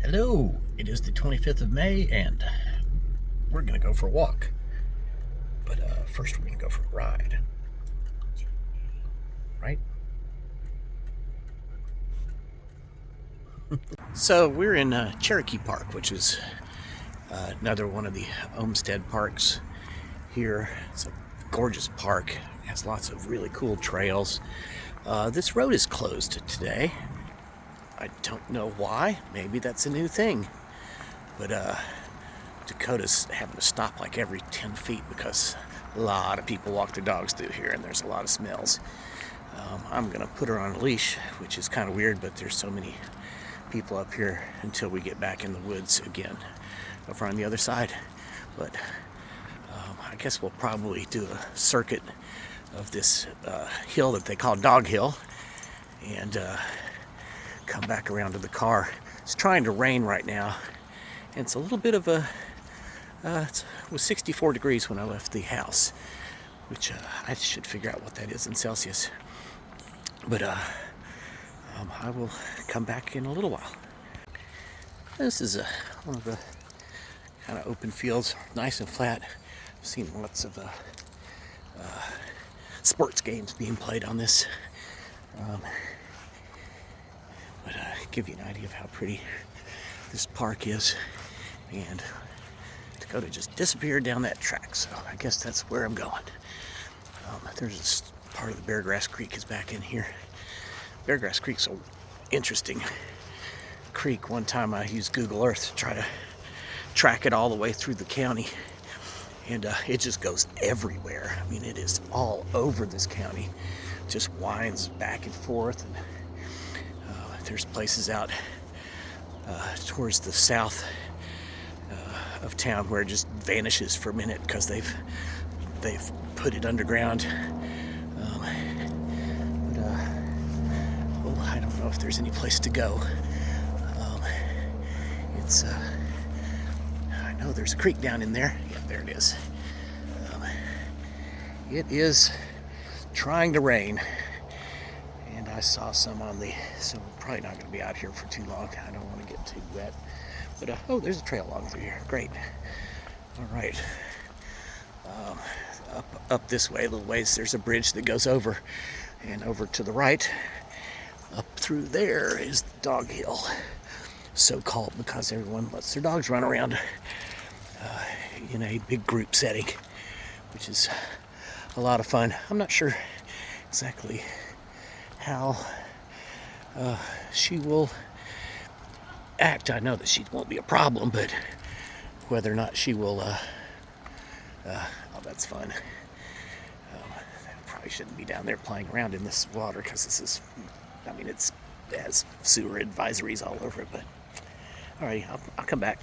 Hello, it is the 25th of May and we're going to go for a walk. But first we're going to go for a ride. Right? So we're in Cherokee Park, which is another one of the Olmsted parks here. It's a gorgeous park. It has lots of really cool trails. This road is closed today. I don't know why. Maybe that's a new thing. But Dakota's having to stop like every 10 feet because a lot of people walk their dogs through here and there's a lot of smells. I'm going to put her on a leash, which is kind of weird, but there's so many people up here until we get back in the woods again over on the other side. But I guess we'll probably do a circuit of this hill that they call Dog Hill and come back around to the car. It's trying to rain right now, and it's a little bit of a it was 64 degrees when I left the house, which I should figure out what that is in Celsius. But I will come back in a little while. This is one of the kind of open fields, nice and flat. I've seen lots of sports games being played on this. But give you an idea of how pretty this park is. And Dakota just disappeared down that track, so I guess that's where I'm going. There's this part of the Beargrass Creek is back in here. Beargrass Creek's an interesting creek. One time I used Google Earth to try to track it all the way through the county, and it just goes everywhere. I mean, it is all over this county. It just winds back and forth, and there's places out towards the south of town where it just vanishes for a minute because they've put it underground. Well, I don't know if there's any place to go. It's I know there's a creek down in there. Yeah, there it is. It is trying to rain, and I saw some on the, so we're probably not going to be out here for too long. I don't want to get too wet. But oh, there's a trail along through here. Great. All right. Up this way a little ways, there's a bridge that goes over, and over to the right, up through there is the Dog Hill, so called because everyone lets their dogs run around in a big group setting, which is a lot of fun. I'm not sure exactly how she will act. I know that she won't be a problem, but whether or not she will oh, that's fun. Probably shouldn't be down there playing around in this water because this is, I mean, it has sewer advisories all over it. But all right, I'll come back.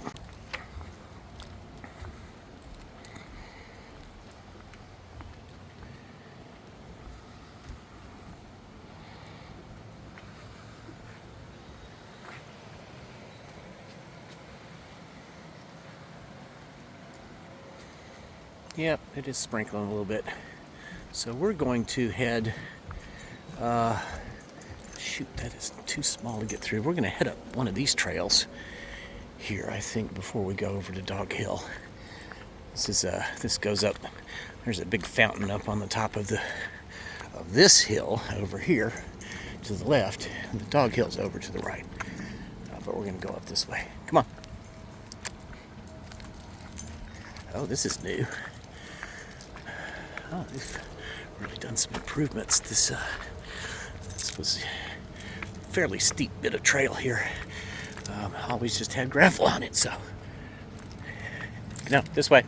Yep, it is sprinkling a little bit. So we're going to head, shoot, that is too small to get through. We're going to head up one of these trails here, I think, before we go over to Dog Hill. This goes up, there's a big fountain up on the top of this hill over here to the left, and the Dog Hill's over to the right. But we're going to go up this way. Come on. Oh, this is new. Oh, they've really done some improvements. This was a fairly steep bit of trail here. Always just had gravel on it, so. No, this way.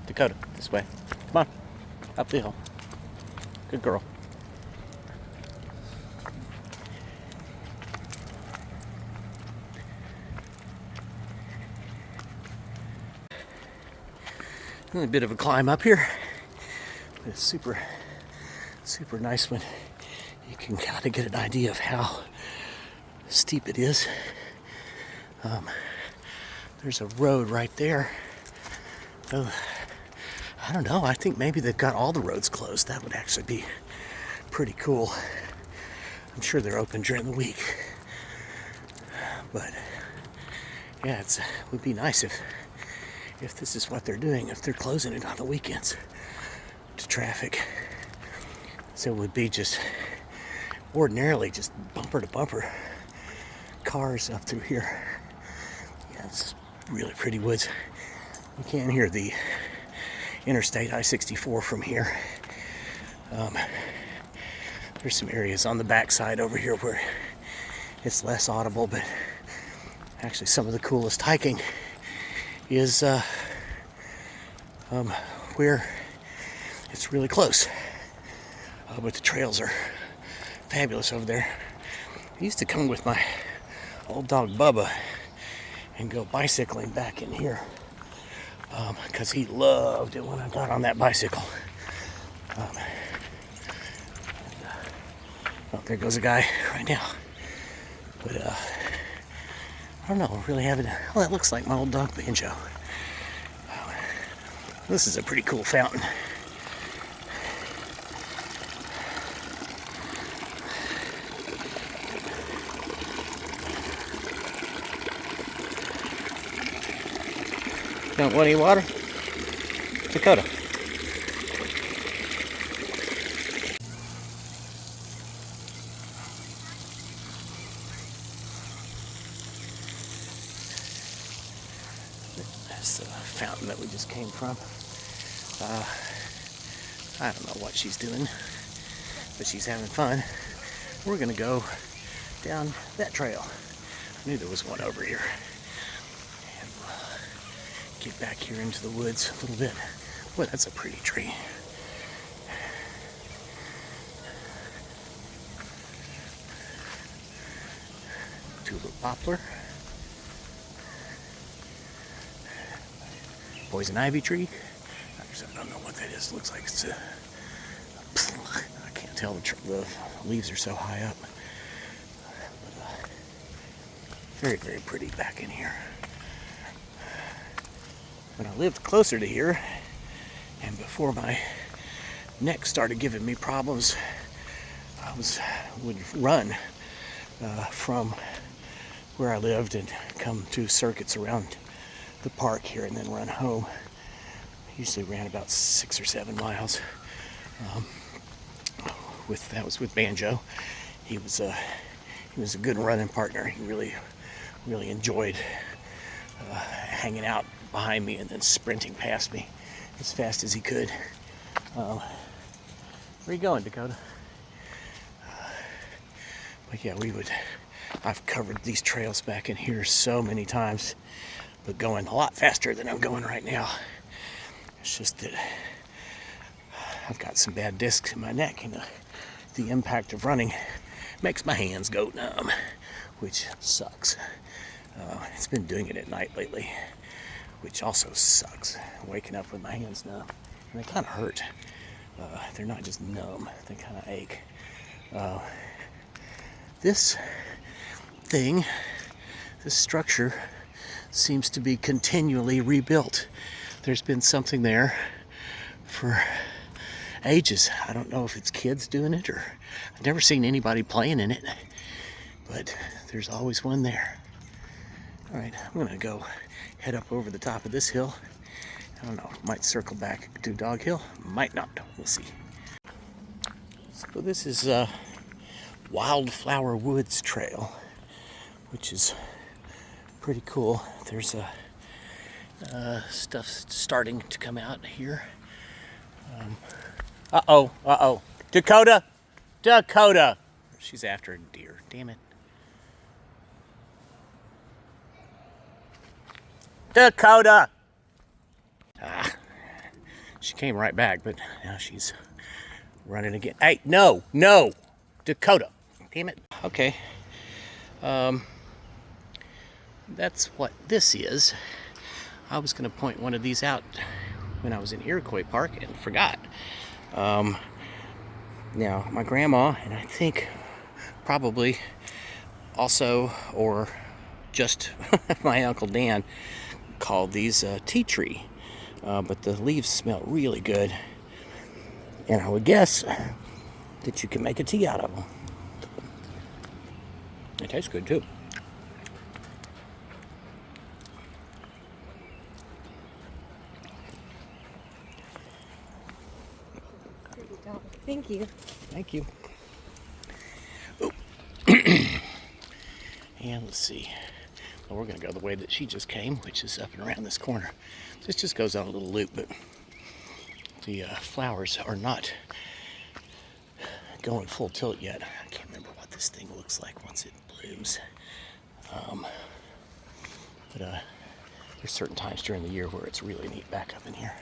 Dakota, this way. Come on, up the hill. Good girl. A bit of a climb up here. It's super nice when you can kind of get an idea of how steep it is. There's a road right there. Oh, I don't know. I think maybe they've got all the roads closed. That would actually be pretty cool. I'm sure they're open during the week. But Yeah, it would be nice if this is what they're doing, if they're closing it on the weekends to traffic. So it would be just ordinarily just bumper to bumper cars up through here. Yeah, it's really pretty woods. You can't hear the Interstate I-64 from here. There's some areas on the backside over here where it's less audible, but actually some of the coolest hiking is where it's really close. But the trails are fabulous over there. I used to come with my old dog Bubba and go bicycling back in here because he loved it when I got on that bicycle. Oh, there goes a guy right now. But I don't know, really haven't. Well, that looks like my old dog Banjo. This is a pretty cool fountain. Don't want any water? Dakota. That's the fountain that we just came from. I don't know what she's doing, but she's having fun. We're gonna go down that trail. I knew there was one over here. And we'll get back here into the woods a little bit. Boy, that's a pretty tree. Tulip poplar. Poison ivy tree. I don't know what that is. It looks like it's I can't tell. The leaves are so high up. But, very, very pretty back in here. When I lived closer to here, and before my neck started giving me problems, I would run from where I lived and come to circuits around the park here and then run home. Usually ran about 6 or 7 miles. That was with Banjo. He was a good running partner. He really enjoyed hanging out behind me and then sprinting past me as fast as he could. Where are you going, Dakota? But yeah, I've covered these trails back in here so many times, but going a lot faster than I'm going right now. It's just that I've got some bad discs in my neck, and the impact of running makes my hands go numb, which sucks. It's been doing it at night lately, which also sucks. Waking up with my hands numb, and they kind of hurt. They're not just numb; they kind of ache. This structure seems to be continually rebuilt. There's been something there for ages. I don't know if it's kids doing it, or I've never seen anybody playing in it, but there's always one there. All right, I'm gonna go head up over the top of this hill. I don't know, might circle back to Dog Hill, might not, we'll see. So this is Wildflower Woods Trail, which is pretty cool. There's stuff starting to come out here. Uh-oh. Dakota! She's after a deer, damn it. Dakota! She came right back, but now she's running again. Hey, no! Dakota! Damn it. Okay. That's what this is. I was going to point one of these out when I was in Iroquois Park and forgot. Now, my grandma, and I think probably also, or just my Uncle Dan, called these tea tree. But the leaves smell really good. And I would guess that you can make a tea out of them. It tastes good too. Oh, thank you. Thank you. Oh. And let's see. Well, we're going to go the way that she just came, which is up and around this corner. This just goes on a little loop, but the flowers are not going full tilt yet. I can't remember what this thing looks like once it blooms. But there's certain times during the year where it's really neat back up in here.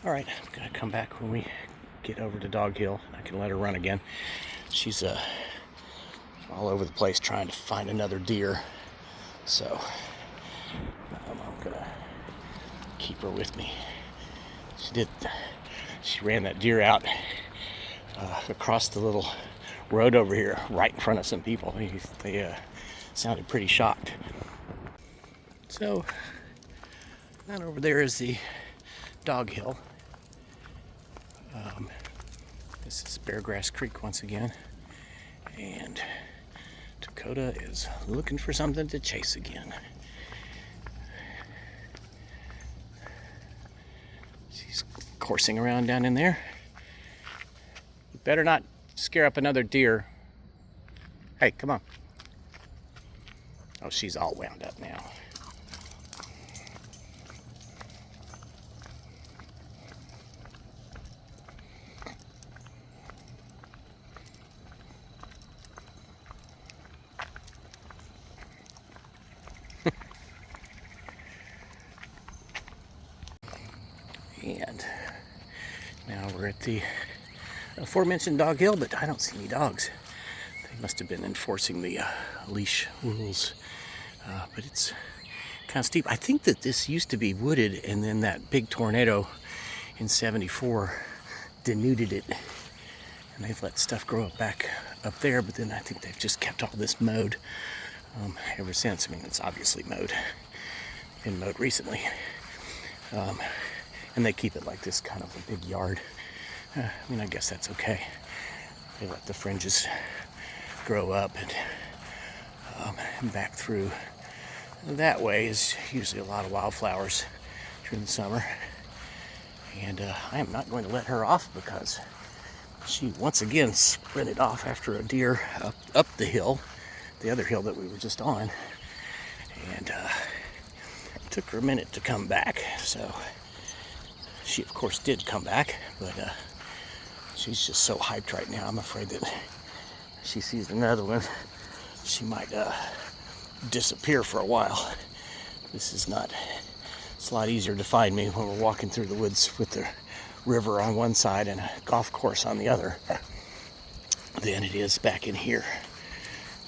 All right, I'm going to come back when we get over to Dog Hill. I can let her run again. She's all over the place trying to find another deer. So I'm going to keep her with me. She ran that deer out across the little road over here, right in front of some people. They sounded pretty shocked. So, that over there is the Dog Hill. This is Beargrass Creek once again. And Dakota is looking for something to chase again. She's coursing around down in there. You better not scare up another deer. Hey, come on. Oh, she's all wound up now. And now we're at the aforementioned Dog Hill, but I don't see any dogs. They must have been enforcing the leash rules. But it's kind of steep. I think that this used to be wooded, and then that big tornado in '74 denuded it. And they've let stuff grow up back up there, but then I think they've just kept all this mowed ever since. I mean, it's obviously mowed. Been mowed recently. And they keep it like this, kind of a big yard. I mean, I guess that's okay. They let the fringes grow up and back through. That way is usually a lot of wildflowers during the summer. And I am not going to let her off because she once again sprinted off after a deer up the hill, the other hill that we were just on. And it took her a minute to come back. So she, of course, did come back, but she's just so hyped right now. I'm afraid that she sees another one, she might disappear for a while. It's a lot easier to find me when we're walking through the woods with the river on one side and a golf course on the other than it is back in here.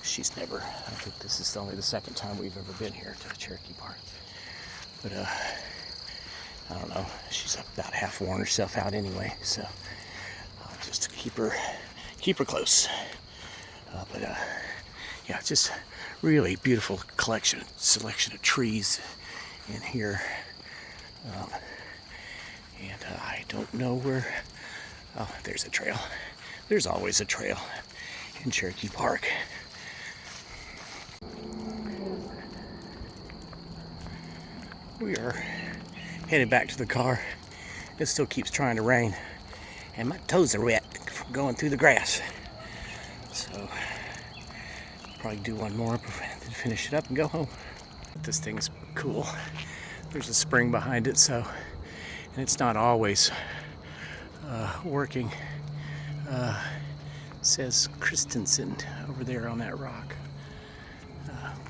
I think this is only the second time we've ever been here to Cherokee Park. But I don't know, she's about half worn herself out anyway, so I'll just keep her close. Yeah, just really beautiful selection of trees in here. And I don't know where, oh, there's a trail. There's always a trail in Cherokee Park. We are headed back to the car. It still keeps trying to rain, and my toes are wet from going through the grass. So, probably do one more, then finish it up and go home. This thing's cool. There's a spring behind it, so, and it's not always working. It says Christensen over there on that rock.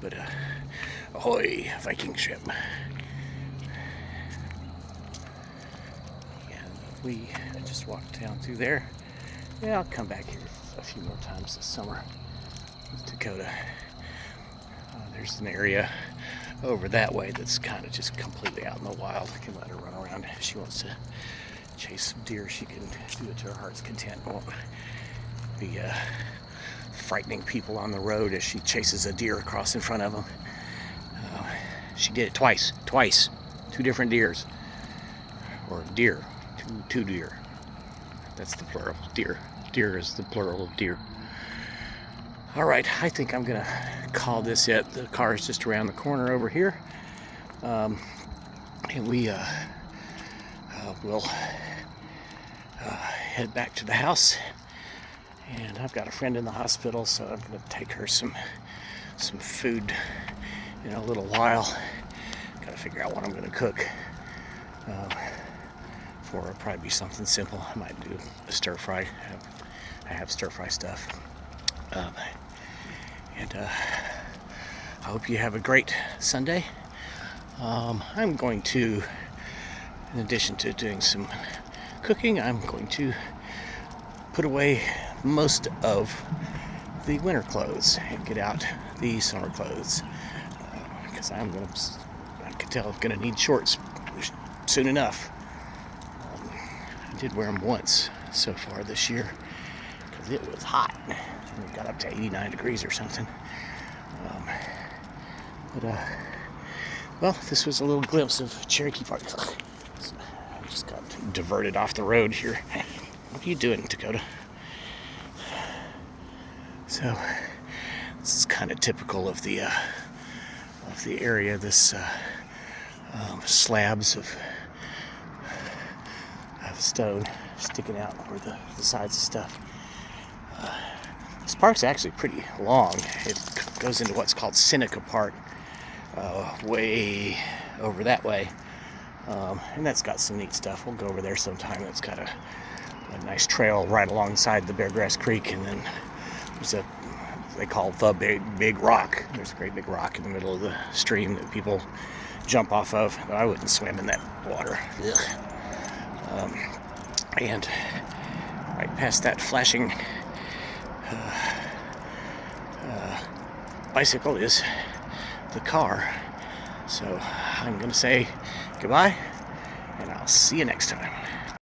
But ahoy, Viking ship. We just walked down through there. Yeah, I'll come back here a few more times this summer with Dakota. There's an area over that way that's kind of just completely out in the wild. I can let her run around. If she wants to chase some deer, she can do it to her heart's content. Won't be frightening people on the road as she chases a deer across in front of them. She did it twice. 2 different deers. Or deer. Two deer. That's the plural. Deer is the plural of deer. All right, I think I'm gonna call this it. The car is just around the corner over here, and we will head back to the house. And I've got a friend in the hospital, so I'm going to take her some food in a little while. Got to figure out what I'm going to cook. For it'll probably be something simple. I might do a stir fry. I have stir fry stuff. And I hope you have a great Sunday. I'm going to, in addition to doing some cooking, I'm going to put away most of the winter clothes and get out the summer clothes, because I can tell I'm going to need shorts soon enough. I did wear them once so far this year because it was hot. It got up to 89 degrees or something. Well, this was a little glimpse of Cherokee Park. I just got diverted off the road here. What are you doing, Dakota? So this is kind of typical of the area. This slabs of stone sticking out over the sides of stuff. This park's actually pretty long. It goes into what's called Seneca Park, way over that way, and that's got some neat stuff. We'll go over there sometime. It's got a nice trail right alongside the Beargrass Creek, and then there's they call the big rock. There's a great big rock in the middle of the stream that people jump off of. I wouldn't swim in that water. And right past that flashing bicycle is the car. So I'm going to say goodbye, and I'll see you next time.